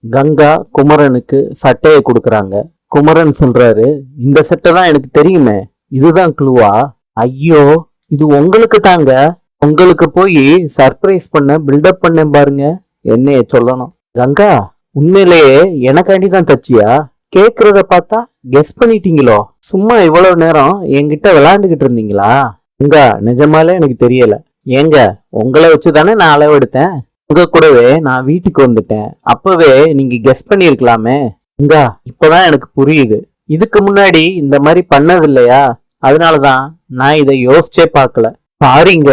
கங்கா குமரனுக்கு சட்டையை கொடுக்கறாங்க. குமரன் சொல்றாரு, இந்த சட்டை தான் எனக்கு தெரியுமே, இதுதான் க்ளூவா? ஐயோ, இது உங்களுக்கு தாங்க. உங்களுக்கு போய் சர்ப்ரைஸ் பண்ண பில்டப் பண்ணேன் பாருங்க. என்னைய சொல்லணும். கங்கா, உண்மையிலேயே எனக்காண்டி தான் தச்சியா? கேக்குறத பார்த்தா கெஸ் பண்ணிட்டீங்களோ? சும்மா இவ்வளவு நேரம் என்கிட்ட விளையாண்டுகிட்டு இருந்தீங்களா? கங்கா, நிஜமாலே எனக்கு தெரியல. ஏங்க, உங்களை வச்சுதானே நான் அளவெடுத்தேன். உங்க கூடவே நான் வீட்டுக்கு வந்துட்டேன். அப்பவே நீங்க கெஸ் பண்ணிருக்கலாமே. இங்கா, இப்பதான் எனக்கு புரியுது. இதுக்கு முன்னாடி இந்த மாதிரி பண்ணது இல்லையா? அதனாலதான் நான் இதை யோசிச்சே பார்க்கல. சாரிங்க,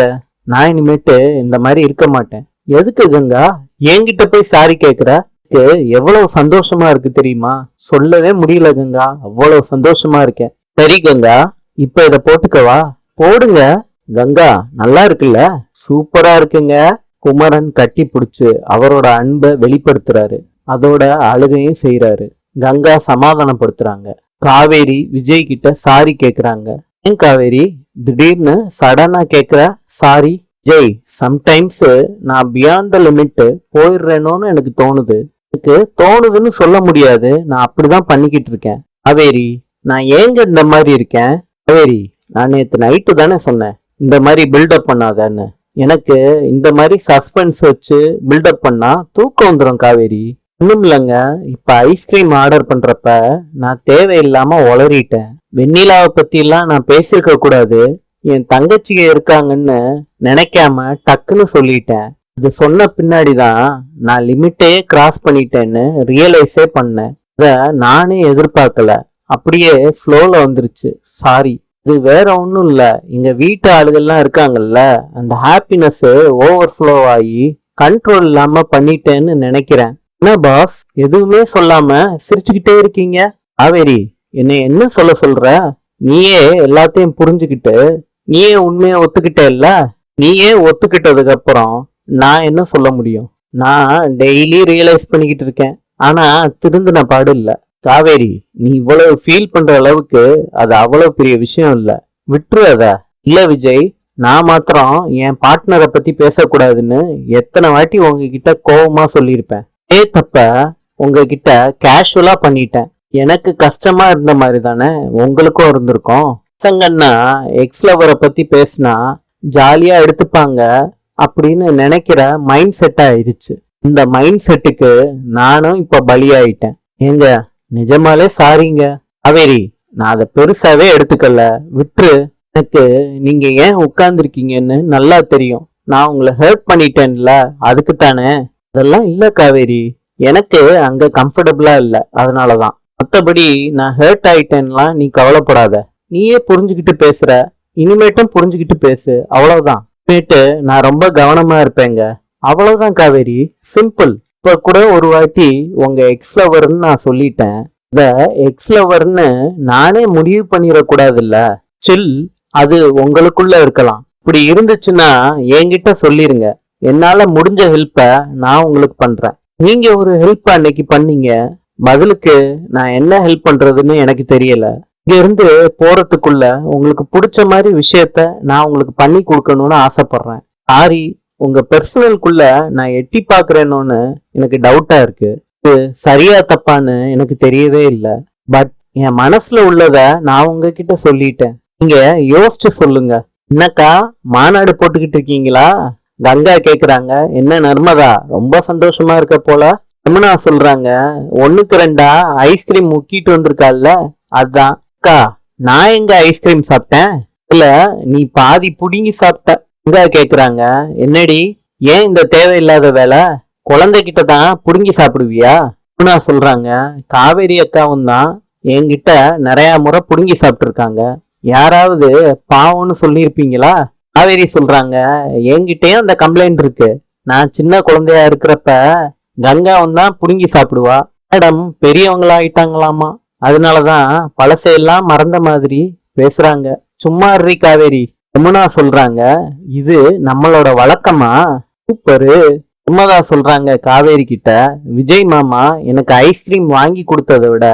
நான் இனிமேட்டு இந்த மாதிரி இருக்க மாட்டேன். எதுக்கு கங்கா என்கிட்ட போய் சாரி கேக்குற? எவ்வளவு சந்தோஷமா இருக்கு தெரியுமா? சொல்லவே முடியல கங்கா, அவ்வளவு சந்தோஷமா இருக்கேன். சரி கங்கா, இப்ப இத போட்டுக்கவா? போடுங்க. கங்கா, நல்லா இருக்குல்ல? சூப்பரா இருக்குங்க. குமரன் கட்டி பிடிச்சு அவரோட அன்பை வெளிப்படுத்துறாரு. அதோட அழுகையும் செய்யறாரு. கங்கா சமாதானப்படுத்துறாங்க. காவேரி விஜய் கிட்ட சாரி கேக்குறாங்க. ஏன் காவேரி திடீர்னு சடனா கேக்குற சாரி? விஜய், சம்டைம்ஸ் நான் பியாண்ட் த லிமிட் போயிடுறேனோன்னு எனக்கு தோணுது. எனக்கு தோணுதுன்னு சொல்ல முடியாது, நான் அப்படிதான் பண்ணிக்கிட்டு இருக்கேன். காவேரி, நான் ஏங்க இந்த மாதிரி இருக்கேன்? காவேரி, நான் நேத்து நைட்டு தானே சொன்னேன் இந்த மாதிரி பில்டப் பண்ணாதன்னு. எனக்கு இந்த மாதிரி சஸ்பென்ஸ் வச்சு பில்டப் பண்ணா தூக்கம் வந்துடும் காவேரி. ஒண்ணும் இல்லைங்க, இப்ப ஐஸ்கிரீம் ஆர்டர் பண்றப்ப நான் தேவையில்லாம உளறிட்டேன். வெண்ணிலாவை பத்தி எல்லாம் நான் பேசியிருக்க கூடாது. என் தங்கச்சிங்க இருக்காங்கன்னு நினைக்காம டக்குன்னு சொல்லிட்டேன். இது சொன்ன பின்னாடிதான் நான் லிமிட்டே கிராஸ் பண்ணிட்டேன்னு ரியலைஸே பண்ணேன். இத நானே எதிர்பார்க்கல, அப்படியே ஃப்ளோல வந்துருச்சு. சாரி. இது வேற ஒன்றும் இல்ல, எங்க வீட்டு ஆளுகள்லாம் இருக்காங்கல்ல, அந்த ஹாப்பினஸ் ஓவர் ஃப்ளோ ஆகி கண்ட்ரோல் இல்லாம பண்ணிட்டேன்னு நினைக்கிறேன். என்ன பாஸ், எதுவுமே சொல்லாம சிரிச்சுக்கிட்டே இருக்கீங்க? காவேரி, என்னை என்ன சொல்ல சொல்ற? நீயே எல்லாத்தையும் புரிஞ்சுக்கிட்டு நீயே உண்மையை ஒத்துக்கிட்ட இல்ல? நீயே ஒத்துக்கிட்டதுக்கு அப்புறம் நான் என்ன சொல்ல முடியும்? நான் டெய்லி ரியலைஸ் பண்ணிக்கிட்டு இருக்கேன், ஆனா திருந்தின பாடு இல்ல. காவேரி, நீ இவ்வளவு ஃபீல் பண்ற அளவுக்கு அது அவ்வளவு பெரிய விஷயம் இல்ல. விட்டுரு அத. இல்ல விஜய், நான் மாத்திரம் என் பார்ட்னரை பத்தி பேசக்கூடாதுன்னு எத்தனை வாட்டி உங்ககிட்ட கோபமா சொல்லியிருப்பேன். அதே தப்ப உங்ககிட்ட கேஷுவலா பண்ணிட்டேன். எனக்கு கஷ்டமா இருந்த மாதிரி தானே உங்களுக்கும் இருந்திருக்கும். பசங்கன்னா எக்ஸ் லவரை பத்தி பேசினா ஜாலியா எடுத்துப்பாங்க அப்படின்னு நினைக்கிற மைண்ட் செட் ஆயிடுச்சு. இந்த மைண்ட் செட்டுக்கு நானும் இப்ப பலியாயிட்டேன். ஏங்க, நிஜமாலே சாரிங்க. காவேரி, நான் அதை பெருசாவே எடுத்துக்கல, விட்டுரு. எனக்கு நீங்க ஏன் உட்கார்ந்துருக்கீங்கன்னு நல்லா தெரியும். நான் உங்களை ஹர்ட் பண்ணிட்டேன்ல, அதுக்கு தானே. அதெல்லாம் இல்ல காவேரி, எனக்கு அங்க கம்ஃபர்டபுளா இல்ல, அதனாலதான். மற்றபடி நான் ஹர்ட் ஆயிட்டேன்லாம் நீ கவலைப்படாத. நீயே புரிஞ்சுக்கிட்டு பேசுற, இனிமேட்டும் புரிஞ்சுக்கிட்டு பேசு, அவ்வளவுதான். இனிமேட்டு நான் ரொம்ப கவனமா இருப்பேங்க. அவ்வளவுதான் காவேரி, சிம்பிள். இப்ப கூட ஒரு வாட்டி உங்க எக்ஸ் லவர்னு நான் சொல்லிட்டேன். இந்த எக்ஸ் லவர்னு நானே முடிவு பண்ணிடக்கூடாதுல்ல. சில், அது உங்களுக்குள்ள இருக்கலாம். இப்படி இருந்துச்சுன்னா என்கிட்ட சொல்லிருங்க. என்னால முடிஞ்ச ஹெல்ப்ப நான் உங்களுக்கு பண்றேன். நீங்க ஒரு ஹெல்ப் அன்னைக்கு பண்ணீங்க, பதிலுக்கு நான் என்ன ஹெல்ப் பண்றதுன்னு எனக்கு தெரியல. இங்க இருந்து போறதுக்குள்ள உங்களுக்கு பிடிச்ச மாதிரி விஷயத்த நான் உங்களுக்கு பண்ணி கொடுக்கணும்னு ஆசைப்படுறேன். சாரி, உங்க பெர்சனலுக்குள்ள நான் எட்டி பாக்குறேன்னு எனக்கு டவுட்டா இருக்கு. இது சரியா தப்பான்னு எனக்கு தெரியவே இல்லை. பட் என் மனசுல உள்ளத நான் உங்ககிட்ட சொல்லிட்டேன். நீங்க யோசிச்சு சொல்லுங்க. என்னக்கா, மாநாடு போட்டுக்கிட்டு இருக்கீங்களா? கங்கா கேக்குறாங்க. என்ன நர்மதா, ரொம்ப சந்தோஷமா இருக்க போல. யமுனா சொல்றாங்க, ஒண்ணுக்கு ரெண்டா ஐஸ்கிரீம் முக்கிட்டு வந்திருக்கால, அதான். அக்கா, நான் எங்க ஐஸ்கிரீம் சாப்பிட்டேன்? இல்ல, நீ பாதி புடுங்கி சாப்பிட்ட. கங்கா கேக்குறாங்க, என்னடி, ஏன் இந்த தேவையில்லாத வேலை? குழந்தைகிட்ட தான் புடுங்கி சாப்பிடுவியா? யமுனா சொல்றாங்க, காவேரி அக்காவும் தான் என்கிட்ட நிறைய முறை புடுங்கி சாப்பிட்டு இருக்காங்க. யாராவது பாவம்னு சொல்லியிருப்பீங்களா? காவேரி சொல்றாங்க, என்கிட்டயும் அந்த கம்ப்ளைண்ட் இருக்கு. நான் சின்ன குழந்தையா இருக்கிறப்ப கங்காவும் தான் புடுங்கி சாப்பிடுவா. மேடம் பெரியவங்களாயிட்டாங்களாமா, அதனாலதான் பழசையெல்லாம் மறந்த மாதிரி பேசுறாங்க. சும்மா இருறி காவேரி. யமுனா சொல்றாங்க, இது நம்மளோட வழக்கமா? சூப்பரு. சும்மதா சொல்றாங்க காவேரி கிட்ட, விஜய் மாமா எனக்கு ஐஸ்கிரீம் வாங்கி கொடுத்ததை விட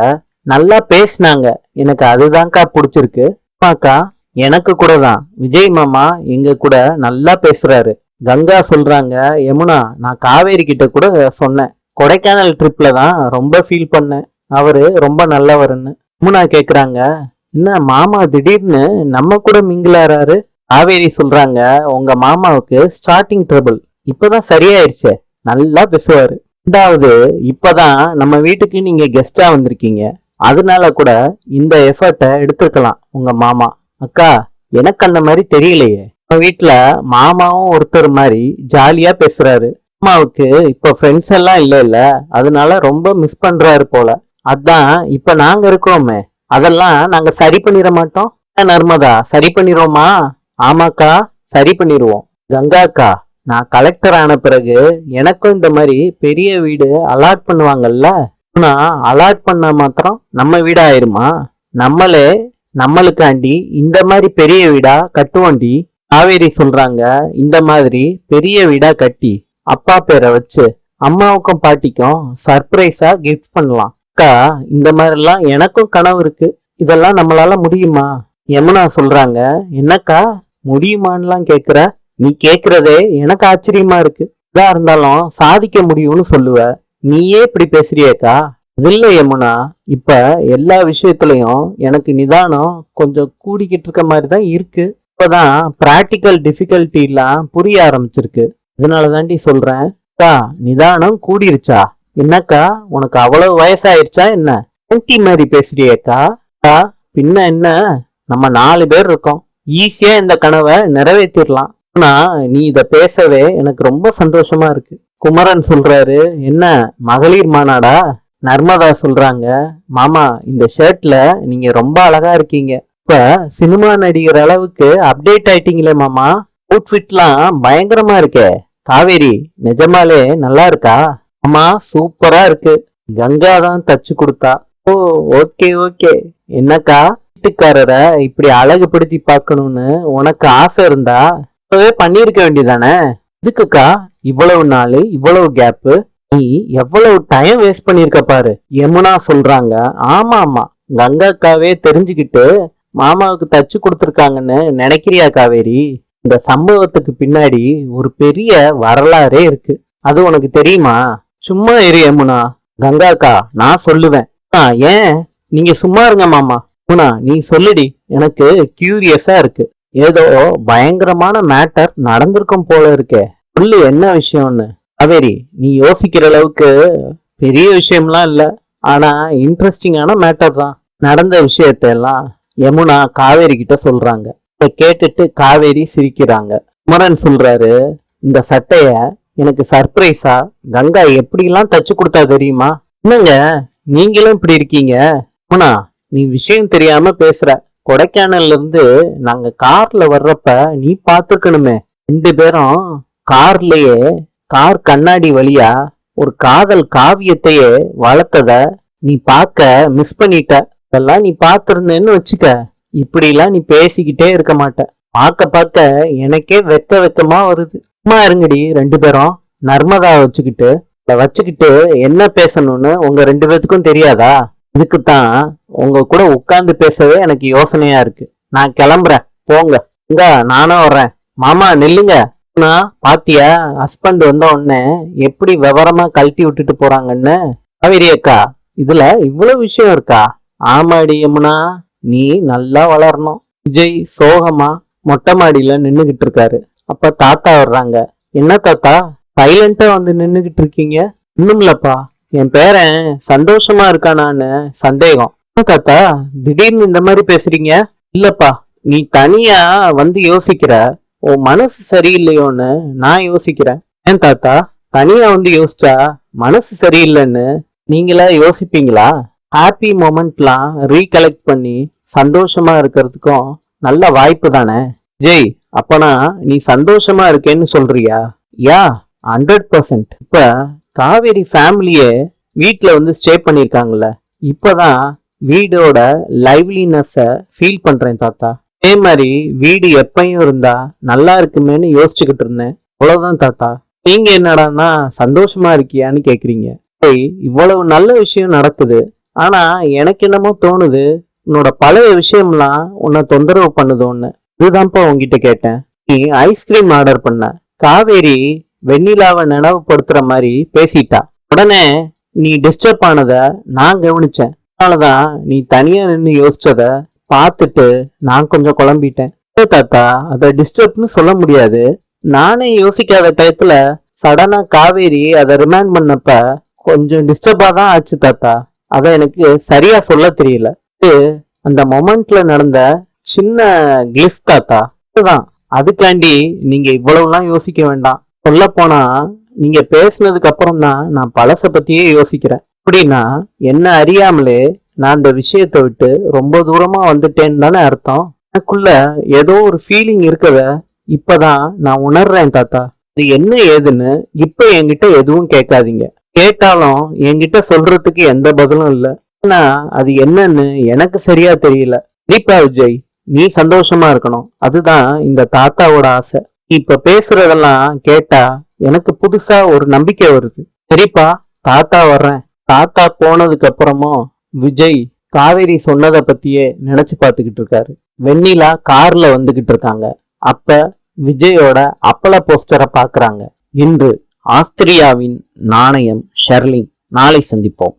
நல்லா பேசினாங்க, எனக்கு அதுதான்க்கா பிடிச்சிருக்கு. அக்கா, எனக்கு கூட தான் விஜய் மாமா எங்க கூட நல்லா பேசுறாரு. கங்கா சொல்றாங்க, யமுனா, நான் காவேரி கிட்ட கூட சொன்னேன், கொடைக்கானல் ட்ரிப்ல தான் ரொம்ப ஃபீல் பண்ணேன். அவரு ரொம்ப நல்லவருன்னு. யமுனா கேக்குறாங்க, என்ன மாமா திடீர்னு நம்ம கூட மிங்கிலாராரு? காவேரி சொல்றாங்க, உங்க மாமாவுக்கு ஸ்டார்டிங் ட்ரபிள் இப்பதான் சரியாயிருச்சே, நல்லா பேசுவாரு. ரெண்டாவது, இப்பதான் நம்ம வீட்டுக்கு நீங்க கெஸ்டா வந்திருக்கீங்க, அதனால கூட இந்த எஃபர்ட்டை எடுத்துக்கலாம் உங்க மாமா. அக்கா, எனக்கு அந்த மாதிரி தெரியலையே. நம்ம வீட்டுல மாமாவும் ஒருத்தர் மாதிரி ஜாலியா பேசுறாரு. மாமாவுக்கு இப்ப ஃப்ரெண்ட்ஸ் எல்லாம் இல்ல, அதனால ரொம்ப மிஸ் பண்றாரு போல. அதான் இப்ப நாங்க இருக்கோமே, அதெல்லாம் நாங்க சரி பண்ணிட மாட்டோம். நர்மதா, சரி பண்ணிடுவோமா? ஆமாக்கா, சரி பண்ணிடுவோம். கங்காக்கா, நான் கலெக்டர் ஆன பிறகு எனக்கும் இந்த மாதிரி பெரிய வீடு அலாட் பண்ணுவாங்கல்ல. ஆனா அலாட் பண்ண மாத்திரம் நம்ம வீடா ஆயிருமா? நம்மளே நம்மளுக்காண்டி இந்த மாதிரி பெரிய வீடா கட்டுவோண்டி. காவேரி சொல்றாங்க, இந்த மாதிரி பெரிய வீடா கட்டி அப்பா பேரை வச்சு அம்மாவுக்கும் பாட்டிக்கும் சர்ப்ரைஸா கிஃப்ட் பண்ணலாம். அக்கா, இந்த மாதிரிலாம் எனக்கும் கனவு இருக்கு. இதெல்லாம் நம்மளால முடியுமா? யமுனா சொல்றாங்க, என்னக்கா முடியுமான்லாம் கேக்குற? நீ கேக்குறதே எனக்கு ஆச்சரியமா இருக்கு. இதா இருந்தாலும் சாதிக்க முடியும்னு சொல்லுவ, நீயே இப்படி பேசுறியேக்கா? இல்ல யமுனா, இப்ப எல்லா விஷயத்துலயும் எனக்கு நிதானம் கொஞ்சம் கூடிக்கிட்டு இருக்க மாதிரி தான் இருக்கு. இப்பதான் பிராக்டிக்கல் டிஃபிகல்ட்டி எல்லாம் புரிய ஆரம்பிச்சிருக்கு. இதனால தாண்டி சொல்றேன். அக்கா, நிதானம் கூடிருச்சா? என்னக்கா, உனக்கு அவ்வளவு வயசாயிருச்சா என்ன? ஆன்டி மாதிரி பேசுறியேக்கா? அக்கா, பின்ன என்ன, நம்ம 4 பேர் இருக்கோம், ஈஸியா இந்த கனவை நிறைவேற்றிடலாம். ஆனா நீ இத பேசவே எனக்கு ரொம்ப சந்தோஷமா இருக்கு. குமரன் சொல்றாரு, என்ன மகளிர் மாநாடா? நர்மதா சொல்றாங்க, மாமா இந்த ஷர்ட்ல நீங்க ரொம்ப அழகா இருக்கீங்க. இப்ப சினிமா நடிகர் அளவுக்கு அப்டேட் ஆயிட்டீங்களே மாமா, அவுட்ஃபிட்லாம் பயங்கரமா இருக்கே. காவேரி, நிஜமாலே நல்லா இருக்கா? அம்மா சூப்பரா இருக்கு, கங்கா தான் தச்சு கொடுத்தா. ஓ, ஓகே ஓகே. என்னக்கா, வீட்டுக்காரரை இப்படி அழகுபடுத்தி பார்க்கணும்னு உனக்கு ஆசை இருந்தா இப்பவே பண்ணிருக்க வேண்டியதானே? இதுக்குக்கா இவ்வளவு நாள் இவ்வளவு கேப்பு? நீ எவ்வளவு டைம் வேஸ்ட் பண்ணிருக்க பாரு. யமுனா சொல்றாங்க, ஆமா ஆமா, கங்காக்காவே தெரிஞ்சுக்கிட்டு மாமாவுக்கு தச்சு கொடுத்துருக்காங்கன்னு நினைக்கிறியா காவேரி? இந்த சம்பவத்துக்கு பின்னாடி ஒரு பெரிய வரலாறே இருக்கு. அது உனக்கு தெரியுமா? சும்மா இரு யமுனா. கங்காக்கா, நான் சொல்லுவேன். ஏன் நீங்க சும்மா இருங்க மாமா. யமுனா, நீ சொல்லுடி, எனக்கு கியூரியஸா இருக்கு. ஏதோ பயங்கரமான மேட்டர் நடந்திருக்கும் போல இருக்கே. சொல்லு, என்ன விஷயம்னு. காவேரி, நீ யோசிக்கிற அளவுக்கு பெரிய விஷயம்லாம் இல்ல, ஆனா இன்ட்ரெஸ்டிங்கான மேட்டர் தான். நடந்த விஷயத்த எல்லாம் யமுனா காவேரி கிட்ட சொல்றாங்க. இத கேட்டுட்டு காவேரி சிரிக்கிறாங்க. குமரன் சொல்றாரு, இந்த சட்டைய எனக்கு சர்ப்ரைஸா கங்கா எப்படி எல்லாம் தச்சு கொடுத்தா தெரியுமா? என்னங்க நீங்களும் இப்படி இருக்கீங்க? யமுனா, நீ விஷயம் தெரியாம பேசுற. கொடைக்கானல்ல இருந்து நாங்க கார்ல வர்றப்ப நீ பாத்துக்கணுமே, 2 பேரும் கார்லயே கார் கண்ணாடி வழியா ஒரு காதல் காவியத்தையே வளர்த்தத நீ பார்க்க மிஸ் பண்ணிட்ட. இதெல்லாம் நீ பார்த்திருந்தேன்னு வச்சுக்க, இப்படி எல்லாம் நீ பேசிக்கிட்டே இருக்க மாட்ட. பார்க்க பார்க்க எனக்கே வெக்கமா வருது. சும்மா இருங்கடி 2 பேரும். நர்மதா வச்சுக்கிட்டு என்ன பேசணும்னு உங்க 2 பேத்துக்கும் தெரியாதா? இதுக்குத்தான் உங்க கூட உட்கார்ந்து பேசவே எனக்கு யோசனையா இருக்கு. நான் கிளம்புறேன், போங்க. இங்க நானும் வர்றேன். மாமா நில்லுங்க. பாத்தியா, ஹஸ்பண்ட் வந்த உடனே எப்படி விவரமா கழட்டி விட்டுட்டு போறாங்கன்னு. காவேரி அக்கா, இதுல இவ்வளவு விஷயம் இருக்கா? ஆமாடி யமுனா, நீ நல்லா வளரணும். விஜய் சோகமா மொட்டை மாடியில நின்னுகிட்டு இருக்காரு. அப்ப தாத்தா வர்றாங்க. என்ன தாத்தா சைலண்டா வந்து நின்னுகிட்டு இருக்கீங்க? இன்னும்லப்பா, என் பேரன் சந்தோஷமா இருக்கானான்னு சந்தேகம். என்ன தாத்தா திடீர்னு இந்த மாதிரி பேசுறீங்க? இல்லப்பா, நீ தனியா வந்து யோசிக்கிற, உன் மனசு சரியில்லையோன்னு நான் யோசிக்கிறேன். ஏன் தாத்தா, தனியா வந்து யோசிச்சா மனசு சரியில்லைன்னு நீங்களா யோசிப்பீங்களா? ஹாப்பி மொமெண்ட்லாம் ரீகலெக்ட் பண்ணி சந்தோஷமா இருக்கிறதுக்கும் நல்ல வாய்ப்பு தானே. ஜெய், அப்பனா நீ சந்தோஷமா இருக்கேன்னு சொல்றியா? யா, 100%. இப்ப காவேரி ஃபேமிலியே வீட்டுல வந்து ஸ்டே பண்ணிருக்காங்கல்ல, இப்பதான் வீடோட லைவ்லினஸ ஃபீல் பண்றேன் தாத்தா. அதே மாதிரி வீடு எப்பயும் இருந்தா நல்லா இருக்குமேன்னு யோசிச்சுக்கிட்டு இருந்தேன். அவ்வளவுதான் தாத்தா. நீங்க என்னடான்னா சந்தோஷமா இருக்கியான்னு கேக்குறீங்க. இவ்வளவு நல்ல விஷயம் நடக்குது, ஆனா எனக்கு என்னமோ தோணுது, உன்னோட பழைய விஷயம்லாம் உன்னை தொந்தரவு பண்ணுதோன்னு. இதுதான்ப்பா உங்ககிட்ட கேட்டேன். நீ ஐஸ்கிரீம் ஆர்டர் பண்ண, காவேரி வெண்ணிலாவை நினைவுபடுத்துற மாதிரி பேசிட்டா. உடனே நீ டிஸ்டர்ப் ஆனத நான் கவனிச்சேன். அதனாலதான் நீ தனியா நின்னு யோசிச்சத பார்த்துட்டு நான் கொஞ்சம் குழம்பிட்டேன். இல்ல தாத்தா, அத டிஸ்டர்ப்னு சொல்ல முடியாது. நானே யோசிக்காத டயத்துல சடனா காவேரி அதை ரிமைண்ட் பண்ணப்ப கொஞ்சம் டிஸ்டர்பா தான் ஆச்சு தாத்தா. அத எனக்கு சரியா சொல்ல தெரியல. இது அந்த மொமெண்ட்ல நடந்த சின்ன கிளிஃப் தாத்தா. அதுதான். அதுக்காண்டி நீங்க இவ்வளவுலாம் யோசிக்க வேண்டாம். சொல்ல போனா நீங்க பேசுனதுக்கு அப்புறம் தான் நான் பழச பத்தியே யோசிக்கிறேன். அப்படின்னா என்ன அறியாமலே நான் அந்த விஷயத்தை விட்டு ரொம்ப தூரமா வந்துட்டேன்னு தானே அர்த்தம். எனக்குள்ள ஏதோ ஒரு ஃபீலிங் இருக்கத இப்பதான் நான் உணர்றேன் தாத்தா. இது என்ன ஏதுன்னு இப்ப என்கிட்ட எதுவும் கேட்காதீங்க. கேட்டாலும் என்கிட்ட சொல்றதுக்கு எந்த பதிலும் இல்ல. ஆனா அது என்னன்னு எனக்கு சரியா தெரியல. கண்டிப்பா விஜய், நீ சந்தோஷமா இருக்கணும். அதுதான் இந்த தாத்தாவோட ஆசை. நீ இப்ப பேசுறதெல்லாம் கேட்டா எனக்கு புதுசா ஒரு நம்பிக்கை வருது. சரிப்பா, தாத்தா வர்றேன். தாத்தா போனதுக்கு அப்புறமும் விஜய் காவேரி சொன்னதை பத்தியே நினைச்சு பார்த்துக்கிட்டு இருக்காரு. வெண்ணிலா கார்ல வந்துகிட்டு இருக்காங்க. அப்ப விஜயோட அப்பள போஸ்டரை பாக்குறாங்க. இன்று ஆஸ்திரியாவின் நாணயம் ஷெர்லிங். நாளை சந்திப்போம்.